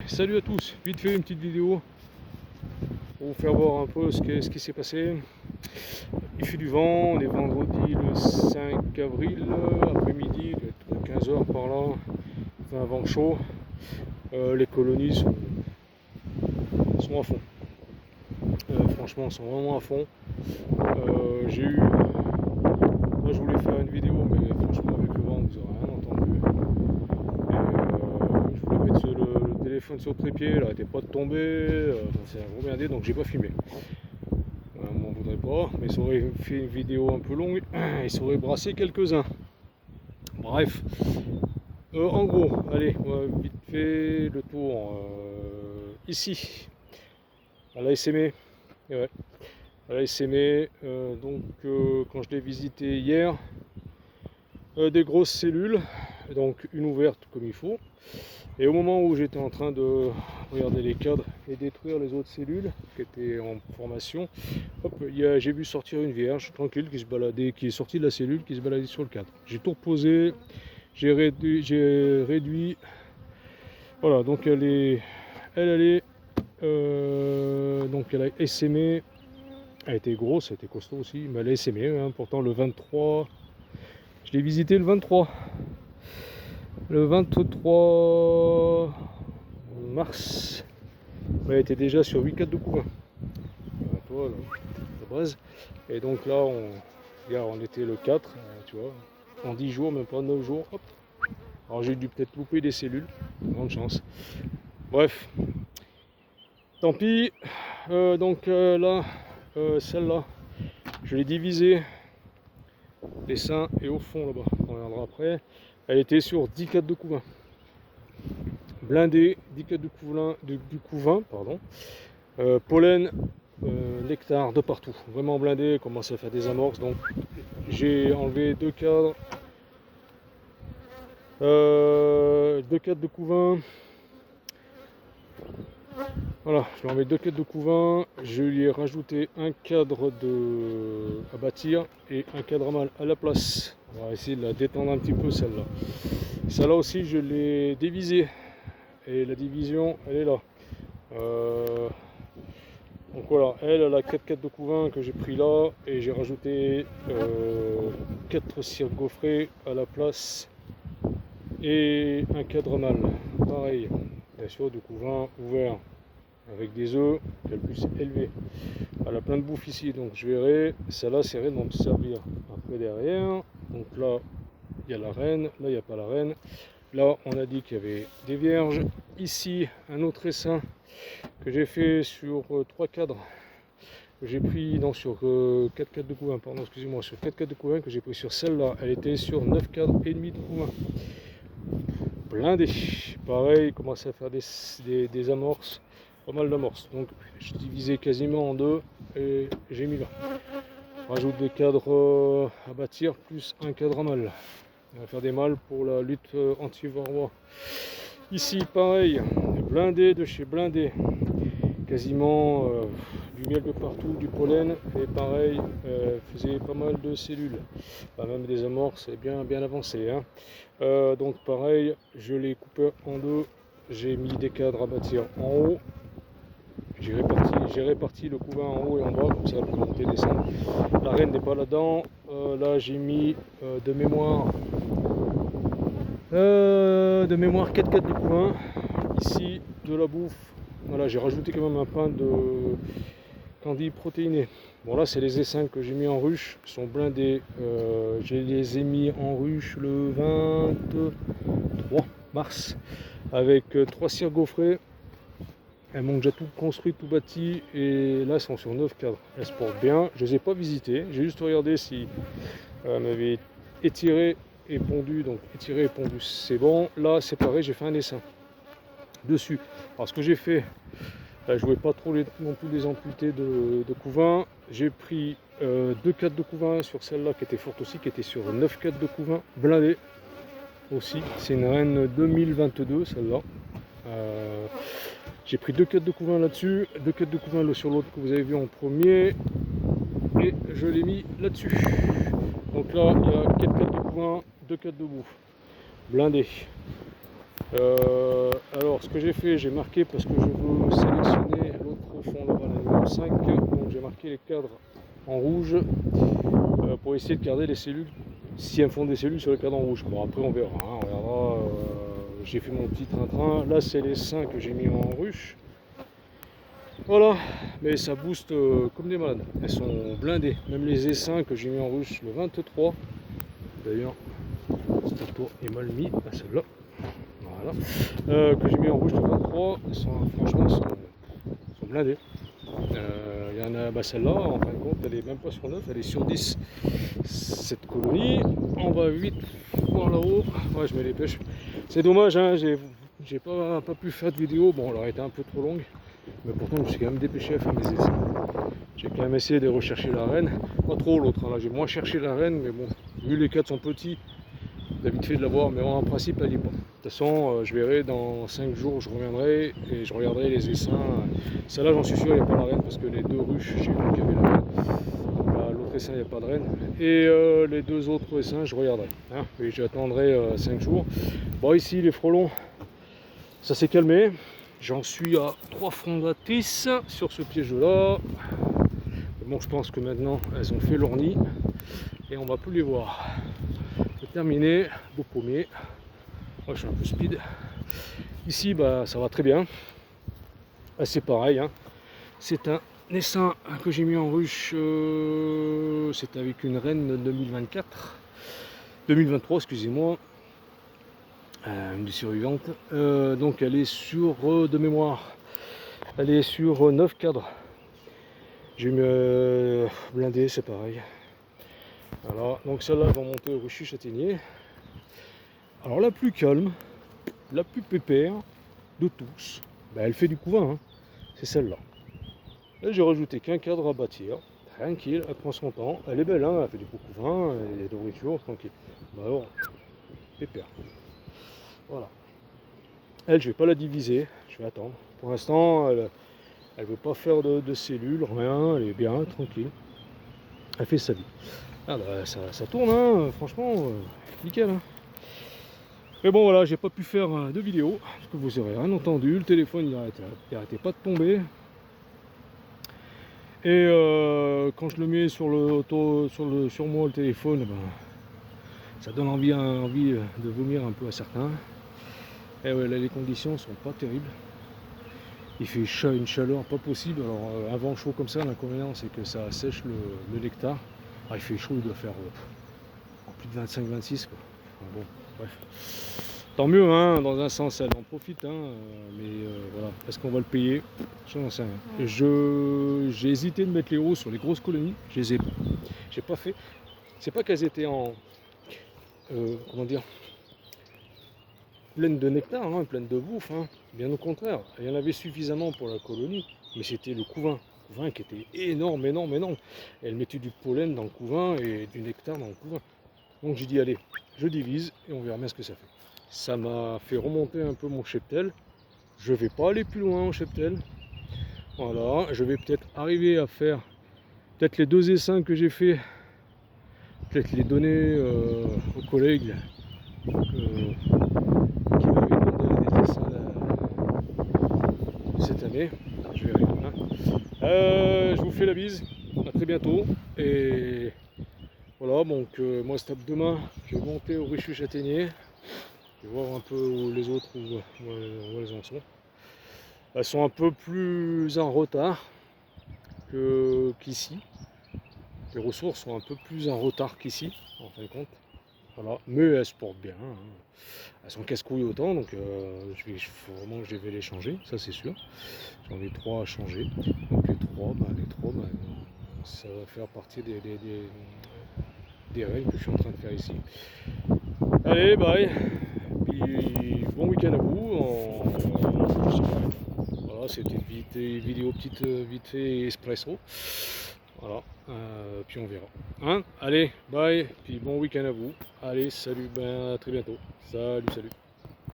salut à tous, vite fait une petite vidéo pour vous faire voir un peu ce qui s'est passé. Il fait du vent, on est vendredi le 5 avril, après-midi, il doit être 15 h par là, il fait un vent chaud, les colonies sont à fond. Franchement, sont vraiment à fond. Moi je voulais faire une vidéo, mais franchement avec le vent vous n'aurez rien entendu. Je voulais mettre le téléphone sur le trépied, il n'arrêtait pas de tomber, c'est un gros merdier, donc j'ai pas filmé. On m'en voudrait pas, mais ça aurait fait une vidéo un peu longue et ça aurait brassé quelques-uns. Bref, en gros, allez, on va vite fait le tour ici, à la SME. Ouais. À la SME, donc quand je l'ai visité hier, des grosses cellules, donc une ouverte comme il faut. Et au moment où j'étais en train de regarder les cadres et détruire les autres cellules qui étaient en formation, j'ai vu sortir une vierge tranquille qui se baladait, qui est sortie de la cellule, qui se baladait sur le cadre. J'ai tout reposé, j'ai réduit. Voilà, donc elle a essaimé. Elle était grosse, elle était costaud aussi, mais elle a essaimé. Hein, pourtant le 23, je l'ai visité le 23. Le 23 mars, elle était déjà sur 8 4 de couvain. Voilà, la base. Et donc là, on était le 4, tu vois, en 10 jours, même pas 9 jours. Hop. Alors j'ai dû peut-être louper des cellules, grande chance. Bref, tant pis. Donc là, celle-là, je l'ai divisée, les seins et au fond là-bas, on regardera après. Elle était sur 10 4 de couvain. Blindée, 10 4 du couvain, pardon. Pollen, nectar de partout. Vraiment blindé, commence à faire des amorces. Donc j'ai enlevé 2 cadres. 2 cadres de couvain. Voilà, je lui ai enlevé 2 cadres de couvain. Je lui ai rajouté un cadre à bâtir et un cadre à mâle à la place. On va essayer de la détendre un petit peu celle-là. Celle-là aussi, je l'ai divisée. Et la division, elle est là. Donc voilà, elle a 4 4 de couvain que j'ai pris là. Et j'ai rajouté 4 cires gaufrées à la place. Et un cadre mâle. Pareil, bien sûr, du couvain ouvert. Avec des œufs qu'elle puisse élever. Elle a plein de bouffe ici, donc je verrai. Celle-là, c'est rien de me servir. Après derrière, donc là, il y a la reine. Là, il n'y a pas la reine. Là, on a dit qu'il y avait des vierges. Ici, un autre essaim que j'ai fait sur 3 cadres. Que j'ai pris, non, sur 4 cadres de couvain, pardon, excusez-moi, sur 4 cadres de couvain que j'ai pris sur celle-là. Elle était sur 9 cadres et demi de couvain. Blindé. Pareil, commence à faire des amorces. Pas mal d'amorces, donc je divisais quasiment en deux et j'ai mis là. Rajoute des cadres à bâtir plus un cadre à mâle. On va faire des mâles pour la lutte anti-varroa. Ici pareil, blindé de chez blindé, quasiment du miel de partout, du pollen, et pareil, faisait pas mal de cellules, même des amorces bien avancées. Hein. Donc pareil, je l'ai coupé en deux, j'ai mis des cadres à bâtir en haut. J'ai réparti le couvain en haut et en bas, comme ça elle peut monter et descendre. La reine n'est pas là-dedans. Là j'ai mis de mémoire 4 4 de couvain. Ici de la bouffe. Voilà, j'ai rajouté quand même un pain de candy protéiné. Bon là c'est les essaims que j'ai mis en ruche, ils sont blindés. Je les ai mis en ruche le 23 mars avec 3 cires gaufrées. Elles m'ont déjà tout construit, tout bâti, et là elles sont sur 9 cadres. Elles se portent bien, je ne les ai pas visitées, j'ai juste regardé si elles m'avaient étiré et pondu, donc étiré et pondu c'est bon. Là c'est pareil, j'ai fait un dessin dessus. Alors ce que j'ai fait, je ne voulais pas trop non plus les amputer de couvain, j'ai pris 2 cadres de couvain sur celle-là qui était forte aussi, qui était sur 9 cadres de couvain, blindée aussi. C'est une reine 2022 celle-là. J'ai pris 2 cadres de couvain là-dessus, 2 cadres de couvain sur l'autre que vous avez vu en premier, et je l'ai mis là-dessus. Donc là, il y a 4 cadres de couvain, 2 cadres de bouffe, blindés. Alors ce que j'ai fait, j'ai marqué parce que je veux sélectionner l'autre fond là, la numéro 5, donc j'ai marqué les cadres en rouge pour essayer de garder les cellules, si elles font des cellules sur le cadre en rouge. Bon après on verra, hein, on verra. J'ai fait mon petit train-train, là c'est les seins que j'ai mis en ruche. Voilà, mais ça booste comme des malades, elles sont blindées, même les essaims que j'ai mis en ruche le 23, d'ailleurs cette photo est mal mis à celle-là. Voilà. Que j'ai mis en rouge le 23, franchement sont blindés. Il y en a, celle-là, en fin de compte, elle est même pas sur 9, elle est sur 10. Cette colonie, on va vite voir là-haut. Ouais, je me dépêche. C'est dommage, hein, j'ai pas pu faire de vidéo. Bon, elle aurait été un peu trop longue, mais pourtant, je me suis quand même dépêché à faire mes essais. J'ai quand même essayé de rechercher la reine. Pas trop l'autre, hein, là j'ai moins cherché la reine, mais bon, vu les cadres sont petits, j'ai vite fait de la voir, mais en principe elle y est pas. De toute façon, je verrai dans 5 jours, je reviendrai et je regarderai les essaims. Celle-là, j'en suis sûr, il n'y a pas la reine parce que les deux ruches, j'ai vu qu'il y avait la reine. L'autre essaim, il n'y a pas de reine. Et les deux autres essaims, je regarderai. Hein, et j'attendrai 5 jours. Bon, ici, les frelons, ça s'est calmé. J'en suis à 3 fondatrices sur ce piège-là. Bon, je pense que maintenant, elles ont fait leur nid et on va plus les voir. C'est terminé, beau pommier. Moi je suis un peu speed. Ici ça va très bien. C'est pareil, hein. C'est un essaim que j'ai mis en ruche. C'est avec une reine 2023, excusez-moi. Une des survivantes. Donc elle est sur de mémoire. Elle est sur 9 cadres. J'ai mis blindé, c'est pareil. Voilà, donc celle-là va monter au rucher châtaignier. Alors la plus calme, la plus pépère de tous, elle fait du couvain, hein. C'est celle-là. Là j'ai rajouté qu'un cadre à bâtir, tranquille, elle prend son temps, elle est belle, hein, elle fait du beau couvain et de nourriture, tranquille. Alors, pépère. Voilà. Elle, je vais pas la diviser, je vais attendre. Pour l'instant, elle veut pas faire de cellules, rien, elle est bien, tranquille. Elle fait sa vie. Ah ça tourne, hein, franchement, nickel, hein. Mais bon voilà, j'ai pas pu faire de vidéo, parce que vous aurez rien entendu, le téléphone il arrêtait pas de tomber. Et quand je le mets sur moi le téléphone, ça donne envie de vomir un peu à certains. Et ouais, là les conditions sont pas terribles. Il fait une chaleur pas possible. Alors un vent chaud comme ça, l'inconvénient c'est que ça sèche le nectar. Alors, il fait chaud, il doit faire plus de 25-26 quoi. Enfin, bon, bref. Tant mieux, hein, dans un sens, elle en profite, hein, mais voilà, est-ce qu'on va le payer? Je n'en sais rien. J'ai hésité de mettre les hauts sur les grosses colonies, j'ai pas fait. C'est pas qu'elles étaient en, comment dire, pleines de nectar, hein, pleines de bouffe, hein, bien au contraire. Il y en avait suffisamment pour la colonie, mais c'était le couvain qui était énorme. Elle mettait du pollen dans le couvain et du nectar dans le couvain. Donc j'ai dit allez, je divise et on verra bien ce que ça fait. Ça m'a fait remonter un peu mon cheptel. Je vais pas aller plus loin au cheptel. Voilà, je vais peut-être arriver à faire peut-être les 2 essaims que j'ai fait, peut-être les donner aux collègues qui m'avaient demandé des essaims de cette année. Je verrai. Hein. Je vous fais la bise, à très bientôt. Et voilà, donc moi c'est demain, je vais monter au rucher châtaignier. Je vais voir un peu où les autres où elles en sont. Elles sont un peu plus en retard qu'ici. Les ressources sont un peu plus en retard qu'ici, en fin de compte. Voilà. Mais elles se portent bien. Hein. Elles sont casse-couilles autant, donc il faut vraiment que je vais les changer, ça c'est sûr. J'en ai 3 à changer. Donc les 3, ça va faire partie des règles que je suis en train de faire ici. Allez, bye. Puis bon week-end à vous. Voilà, c'était une vidéo vite fait espresso. Voilà, puis on verra. Hein, allez, bye. Puis bon week-end à vous. Allez, salut, à très bientôt. Salut.